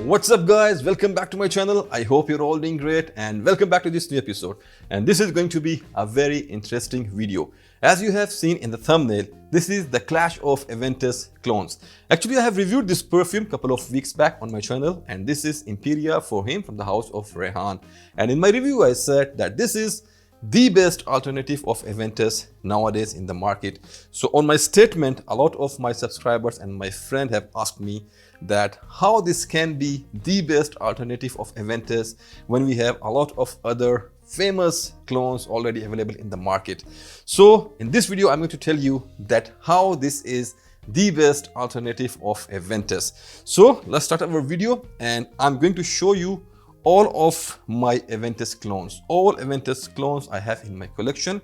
What's up guys, welcome back to my channel. I hope you're all doing great and welcome back to this new episode. And this is going to be a very interesting video. As you have seen in the thumbnail, this is the Clash of Aventus clones. Actually, I have reviewed this perfume a couple of weeks back on my channel, and this is Imperia for him from the house of Rayhaan. And in my review, I said that this is the best alternative of Aventus nowadays in the market. So on my statement, a lot of my subscribers and my friend have asked me that how this can be the best alternative of Aventus when we have a lot of other famous clones already available in the market. So in this video, I'm going to tell you that how this is the best alternative of Aventus. So let's start our video, and I'm going to show you all of my Aventus clones. All Aventus clones I have in my collection,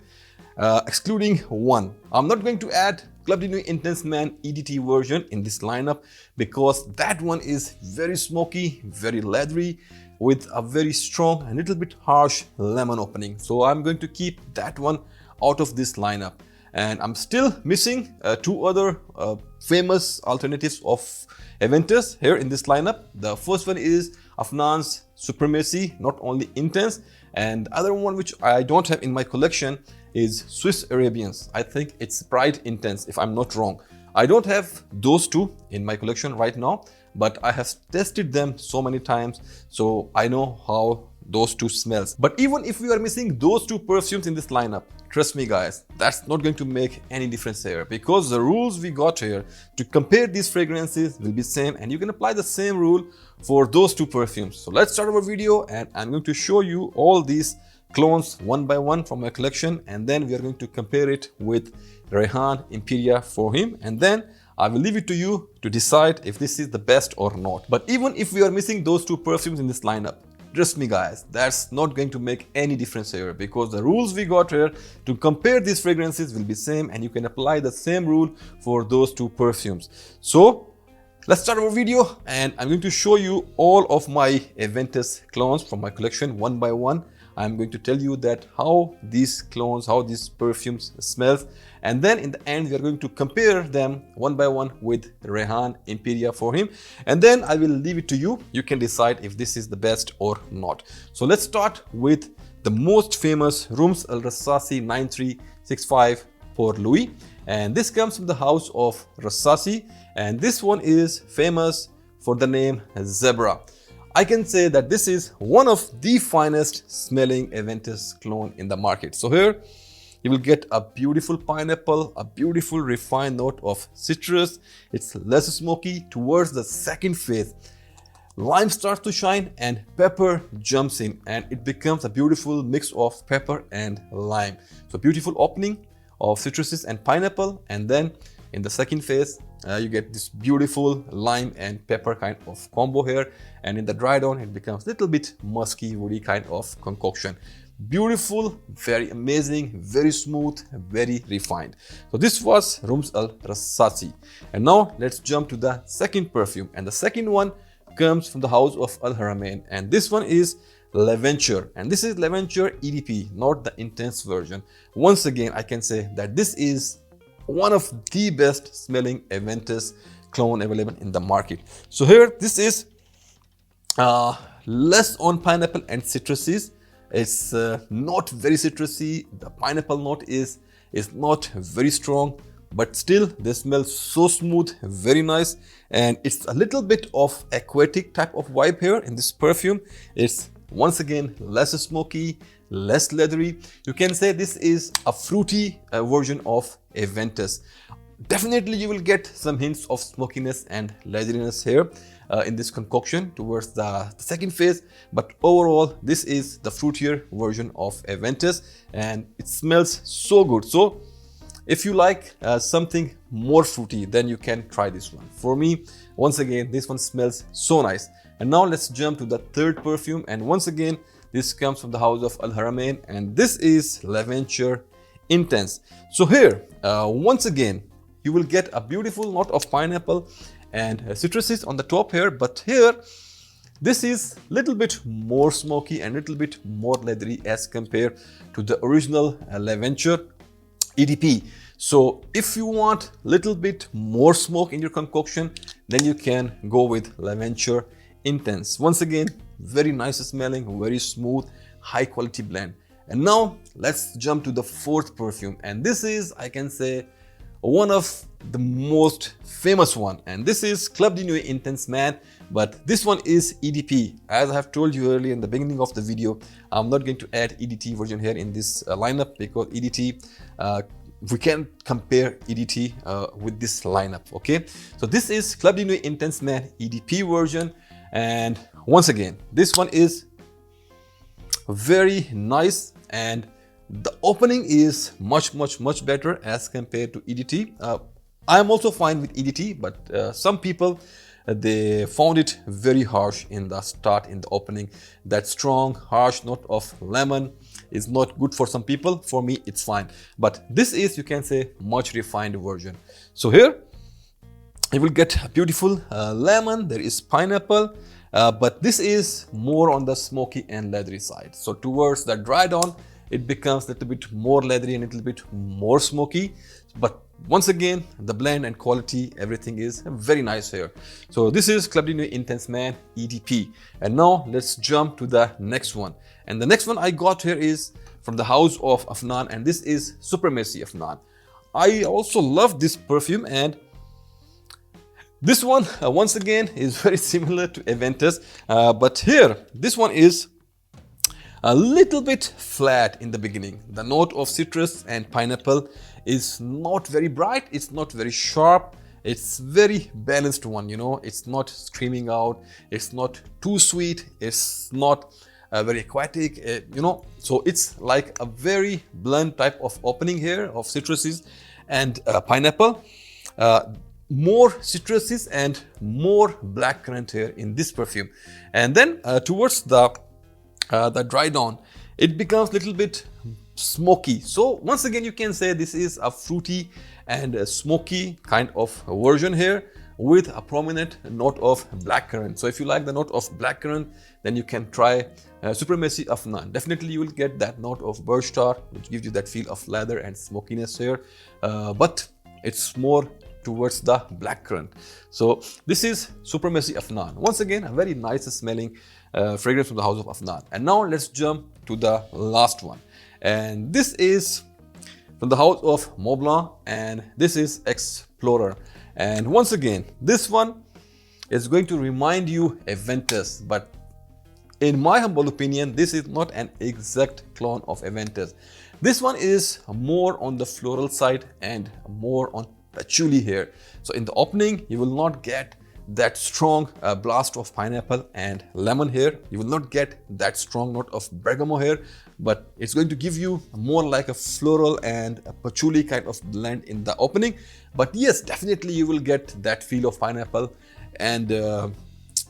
excluding one. I'm not going to add Club de Nuit Intense Man EDT version in this lineup because that one is very smoky, very leathery, with a very strong and little bit harsh lemon opening. So I'm going to keep that one out of this lineup. And I'm still missing two other famous alternatives of Aventus here in this lineup. The first one is Afnan's Supremacy, not only intense, and the other one which I don't have in my collection is Swiss Arabians. I think it's Bright Intense, if I'm not wrong. I don't have those two in my collection right now, but I have tested them so many times, so I know how those two smells. But even if we are missing those two perfumes in this lineup, trust me guys, that's not going to make any difference here, because the rules we got here to compare these fragrances will be same, and you can apply the same rule for those two perfumes. So let's start our video, and I'm going to show you all these clones one by one from my collection, and then we are going to compare it with Rayhaan IMPERIA for him, and then I will leave it to you to decide if this is the best or not. But even if we are missing those two perfumes in this lineup, trust me guys, that's not going to make any difference here, because the rules we got here to compare these fragrances will be same, and you can apply the same rule for those two perfumes. So let's start our video, and I'm going to show you all of my Aventus clones from my collection one by one. I'm going to tell you that how these clones, how these perfumes smells, and then in the end we are going to compare them one by one with Rayhaan IMPERIA for him, and then I will leave it to you. You can decide if this is the best or not. So let's start with the most famous Rums Al Rassasi 9365 for Louis, and this comes from the house of Rassasi, and this one is famous for the name Zebra. I can say that this is one of the finest smelling Aventus clone in the market. So here you will get a beautiful pineapple, a beautiful refined note of citrus. It's less smoky. Towards the second phase, lime starts to shine and pepper jumps in, and it becomes a beautiful mix of pepper and lime. So beautiful opening of citruses and pineapple, and then in the second phase you get this beautiful lime and pepper kind of combo here, and in the dry down it becomes a little bit musky, woody kind of concoction. Beautiful, very amazing, very smooth, very refined. So this was Rums Al Rassasi, and now let's jump to the second perfume, and the second one comes from the house of Al Haramain, and this one is L'Aventure, and this is L'Aventure EDP, not the intense version. Once again, I can say that this is one of the best smelling Aventus clone available in the market. So here this is less on pineapple and citruses. It's not very citrusy. The pineapple note is not very strong, but still they smell so smooth, very nice, and it's a little bit of aquatic type of vibe here in this perfume. It's once again less smoky, less leathery. You can say this is a fruity version of Aventus. Definitely you will get some hints of smokiness and leatheriness here in this concoction towards the second phase, but overall this is the fruitier version of Aventus, and it smells so good. So if you like something more fruity, then you can try this one. For me, once again, this one smells so nice. And now let's jump to the third perfume, and once again this comes from the house of Al Haramain, and this is L'Aventure Intense. So here once again you will get a beautiful note of pineapple and citruses on the top here, but here this is little bit more smoky and little bit more leathery as compared to the original L'Aventure EDP. So if you want little bit more smoke in your concoction, then you can go with L'Aventure Intense. Once again, very nice smelling, very smooth, high quality blend. And now let's jump to the fourth perfume, and this is, I can say, one of the most famous one, and this is Club de Nuit Intense Man, but this one is EDP. As I have told you earlier in the beginning of the video, I'm not going to add EDT version here in this lineup, because EDT, we can't compare EDT with this lineup, okay? So this is Club de Nuit Intense Man EDP version, and once again, this one is very nice, and the opening is much better as compared to EDT. I'm also fine with EDT, but some people they found it very harsh in the start, in the opening. That strong harsh note of lemon is not good for some people. For me, it's fine, but this is, you can say, much refined version. So here you will get a beautiful lemon, there is pineapple, but this is more on the smoky and leathery side. So towards the dry dawn, it becomes a little bit more leathery and a little bit more smoky. But once again, the blend and quality, everything is very nice here. So this is Club de Nuit Intense Man EDP. And now let's jump to the next one. And the next one I got here is from the house of Afnan, and this is Supremacy Afnan. I also love this perfume, and this one once again is very similar to Aventus, but here this one is a little bit flat in the beginning. The note of citrus and pineapple is not very bright, it's not very sharp, it's very balanced one, you know. It's not screaming out, it's not too sweet, it's not very aquatic, you know. So it's like a very blunt type of opening here of citruses and pineapple. More citruses and more blackcurrant here in this perfume. And then towards the dry dawn, it becomes a little bit smoky. So once again, you can say this is a fruity and a smoky kind of version here with a prominent note of blackcurrant. So if you like the note of blackcurrant, then you can try Supremacy Afnan. Definitely you will get that note of birch tar, which gives you that feel of leather and smokiness here, but it's more towards the blackcurrant. So this is Supremacy Afnan. Once again, a very nice smelling fragrance from the house of Afnan. And now let's jump to the last one, and this is from the house of Montblanc, and this is Explorer. And once again, this one is going to remind you Aventus, but in my humble opinion, this is not an exact clone of Aventus. This one is more on the floral side and more on patchouli here. So in the opening, you will not get that strong blast of pineapple and lemon here. You will not get that strong note of bergamot here, but it's going to give you more like a floral and a patchouli kind of blend in the opening. But yes, definitely you will get that feel of pineapple and a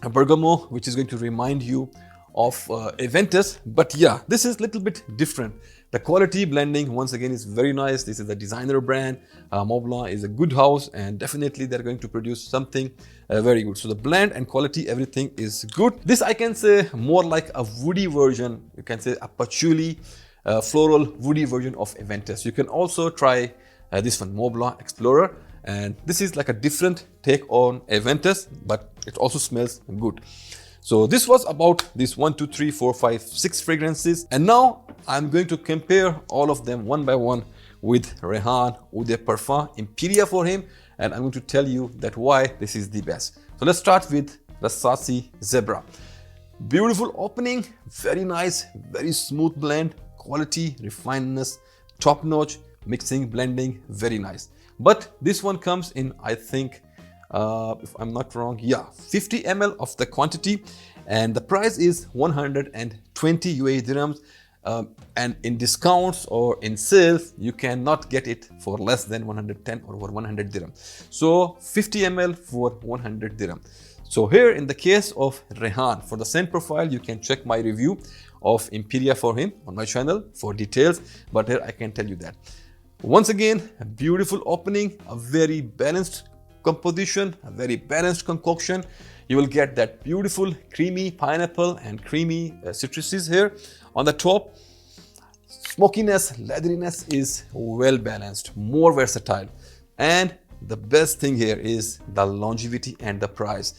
bergamot, which is going to remind you of Aventus. But yeah, this is a little bit different. The quality blending once again is very nice. This is a designer brand. Montblanc is a good house, and definitely they're going to produce something very good. So the blend and quality, everything is good. This I can say more like a woody version. You can say a patchouli, floral woody version of Aventus. You can also try this one, Montblanc Explorer, and this is like a different take on Aventus, but it also smells good. So this was about these 1, 2, 3, 4, 5, 6 fragrances, and now I'm going to compare all of them one by one with Rayhaan Eau de Parfum Imperia for him, and I'm going to tell you that why this is the best. So let's start with the Sassy Zebra. Beautiful opening, very nice, very smooth blend, quality, refinedness, top notch, mixing, blending, very nice. But this one comes in, I think, if I'm not wrong, yeah, 50 ml of the quantity, and the price is 120 UAE dirhams, and in discounts or in sales you cannot get it for less than 110 or 100 dirham. So 50 ml for 100 dirham. So here in the case of Rayhaan, for the scent profile, you can check my review of Imperia for him on my channel for details, but here I can tell you that. Once again, a beautiful opening, a very balanced composition, a very balanced concoction. You will get that beautiful creamy pineapple and creamy citruses here on the top. Smokiness, leatheriness is well balanced, more versatile, and the best thing here is the longevity and the price.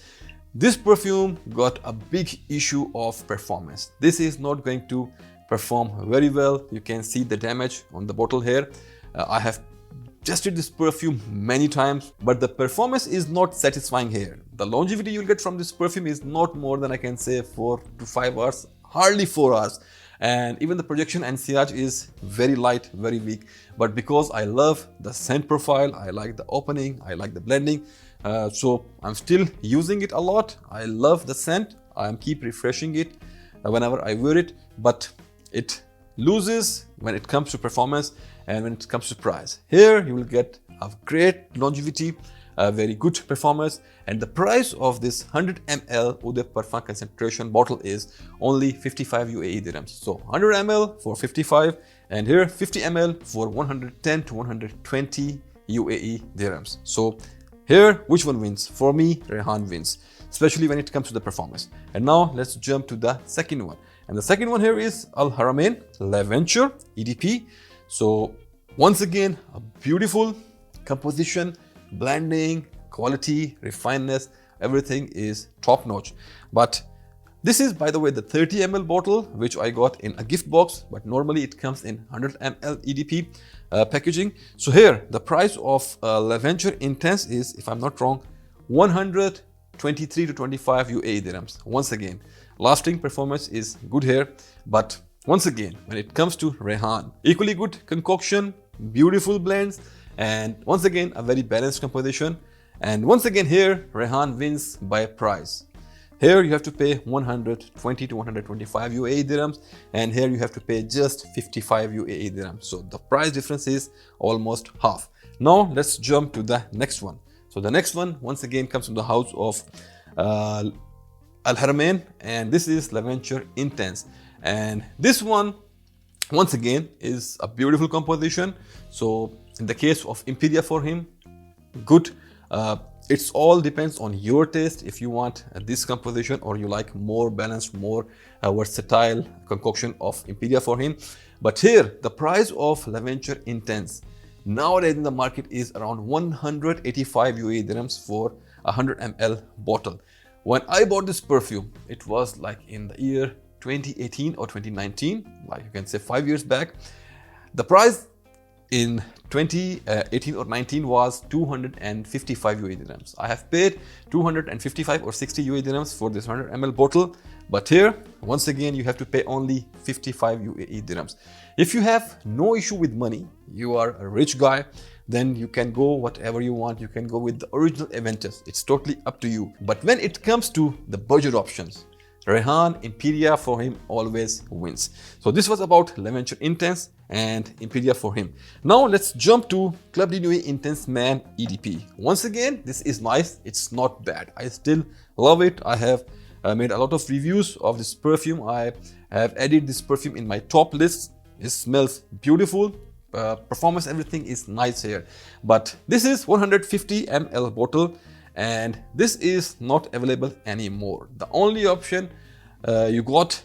This perfume got a big issue of performance. This is not going to perform very well. You can see the damage on the bottle here. I have tested this perfume many times, but the performance is not satisfying here. The longevity you'll get from this perfume is not more than, I can say, 4 to 5 hours, hardly 4 hours. And even the projection and sillage is very light, very weak. But because I love the scent profile, I like the opening, I like the blending, so I'm still using it a lot. I love the scent. I keep refreshing it whenever I wear it, but it loses when it comes to performance and when it comes to price. Here you will get a great longevity, a very good performance, and the price of this 100 ml Eau de Parfum concentration bottle is only 55 UAE dirhams. So 100 ml for 55, and here 50 ml for 110 to 120 UAE dirhams. So here, which one wins? For me, Rayhaan wins, especially when it comes to the performance. And now let's jump to the second one. And the second one here is Al Haramain L'Aventure EDP. So once again, a beautiful composition, blending, quality, refinedness, everything is top notch. But this is, by the way, the 30 ml bottle, which I got in a gift box, but normally it comes in 100 ml EDP packaging. So here, the price of L'Aventure Intense is, if I'm not wrong, 123 to 25 UAE dirhams. Once again, lasting performance is good here, but once again, when it comes to Rayhaan, equally good concoction, beautiful blends, and once again, a very balanced composition. And once again here, Rayhaan wins by price. Here you have to pay 120 to 125 UAE dirhams, and here you have to pay just 55 UAE dirhams. So the price difference is almost half. Now let's jump to the next one. So the next one once again comes from the house of Al Haramain, and this is L'Aventure Intense. And this one once again is a beautiful composition. So in the case of Imperia for him, good. It's all depends on your taste, if you want this composition or you like more balanced, more versatile concoction of Imperia for him. But here, the price of L'Aventure Intense nowadays in the market is around 185 UAE dirhams for a 100 ml bottle. When I bought this perfume, it was like in the year 2018 or 2019, like you can say 5 years back. The price in 2018 or 19 was 255 UAE dirhams. I have paid 255 or 60 UAE dirhams for this 100 ml bottle, but here once again you have to pay only 55 UAE dirhams. If you have no issue with money, you are a rich guy, then you can go whatever you want. You can go with the original Aventus. It's totally up to you. But when it comes to the budget options, Rayhaan Imperia for him always wins. So this was about L'Aventure Intense and Imperia for him. Now let's jump to Club de Nuit Intense Man EDP. Once again, this is nice. It's not bad. I still love it. I have made a lot of reviews of this perfume. I have added this perfume in my top list. It smells beautiful. Performance, everything is nice here. But this is 150 ml bottle, and this is not available anymore. The only option you got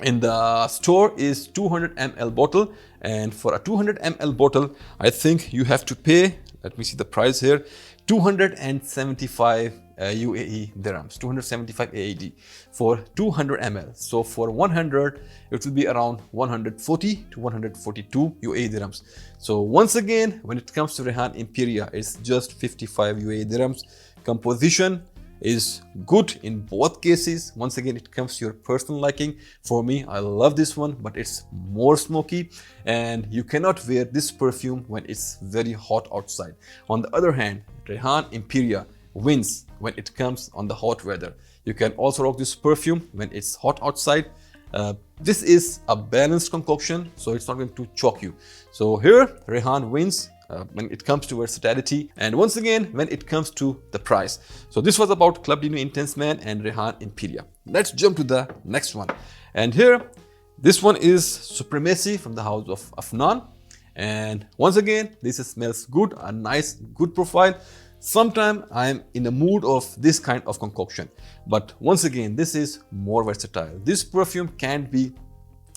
in the store is 200 ml bottle, and for a 200 ml bottle I think you have to pay, let me see the price here, 275 UAE dirhams, 275 AED for 200 ml. So for 100 it will be around 140 to 142 UAE dirhams. So once again, when it comes to Rayhaan Imperia, it's just 55 UAE dirhams. Composition is good in both cases. Once again, it comes to your personal liking. For me, I love this one, but it's more smoky, and you cannot wear this perfume when it's very hot outside. On the other hand, Rayhaan Imperia wins when it comes on the hot weather. You can also rock this perfume when it's hot outside. This is a balanced concoction, so it's not going to choke you. So here, Rayhaan wins when it comes to versatility, and once again when it comes to the price. So this was about Club de Nuit Intense Man and Rayhaan Imperia. Let's jump to the next one, and here this one is Supremacy from the house of Afnan, and once again this smells good, a nice good profile. Sometimes I'm in the mood of this kind of concoction, but once again this is more versatile. This perfume can be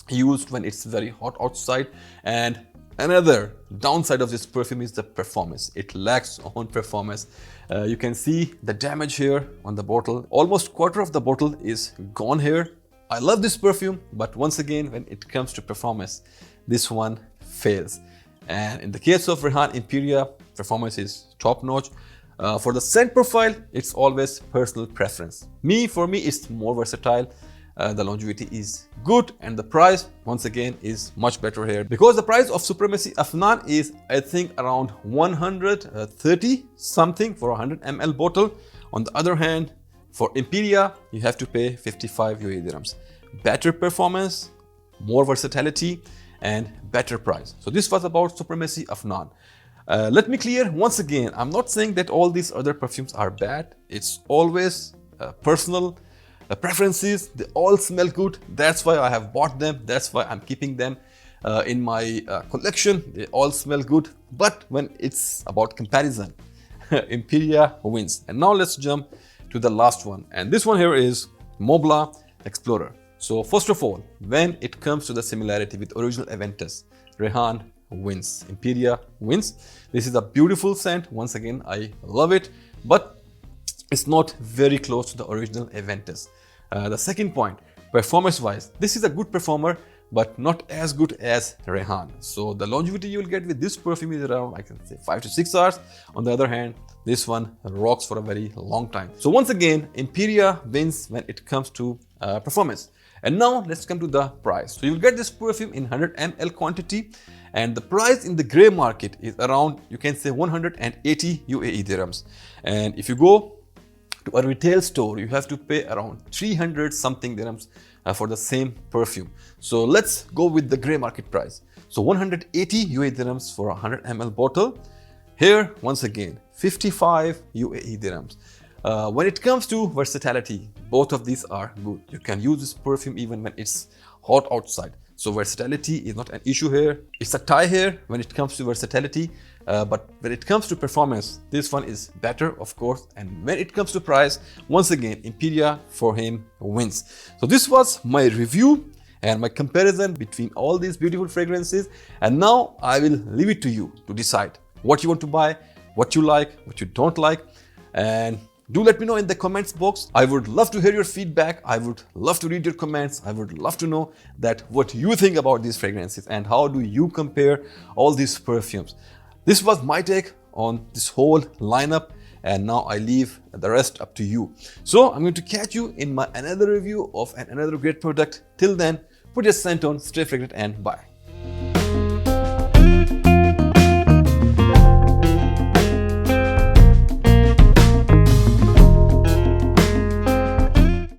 used when it's very hot outside, and Another downside of this perfume is the performance. It lacks on performance. You can see the damage here on the bottle. Almost quarter of the bottle is gone here. I love this perfume, but once again, when it comes to performance, this one fails. And in the case of Rayhaan IMPERIA, performance is top notch. For the scent profile, it's always personal preference. For me, it's more versatile. The longevity is good, and the price, once again, is much better here, because the price of Supremacy Afnan is, I think, around 130 something for a 100 ml bottle. On the other hand, for Imperia, you have to pay 55 UAE dirhams. Better performance, more versatility, and better price. So this was about Supremacy Afnan. Let me clear once again, I'm not saying that all these other perfumes are bad. It's always personal preferences. They all smell good. That's why I have bought them. That's why I'm keeping them in my collection. They all smell good. But when it's about comparison, Imperia wins. And now let's jump to the last one. And this one here is Mobla Explorer. So first of all, when it comes to the similarity with original Aventus, Rayhaan wins. Imperia wins. This is a beautiful scent. Once again, I love it. But it's not very close to the original Aventus. The second point, performance-wise, this is a good performer, but not as good as Rayhaan. So the longevity you'll get with this perfume is around, I can say, 5 to 6 hours. On the other hand, this one rocks for a very long time. So once again, Imperia wins when it comes to performance. And now let's come to the price. So you'll get this perfume in 100 ml quantity, and the price in the grey market is around, you can say, 180 UAE dirhams. And if you go to a retail store, you have to pay around 300 something dirhams for the same perfume. So let's go with the grey market price. So 180 UAE dirhams for a 100 ml bottle. Here, once again, 55 UAE dirhams. When it comes to versatility, both of these are good. You can use this perfume even when it's hot outside. So versatility is not an issue here. It's a tie here when it comes to versatility. But when it comes to performance, this one is better, of course. And when it comes to price, once again, Imperia for him wins. So this was my review and my comparison between all these beautiful fragrances. And now I will leave it to you to decide what you want to buy, what you like, what you don't like. And do let me know in the comments box. I would love to hear your feedback. I would love to read your comments. I would love to know that what you think about these fragrances and how do you compare all these perfumes. This was my take on this whole lineup, and now I leave the rest up to you. So I'm going to catch you in my another review of another great product. Till then, put your scent on, stay fragrant, and bye.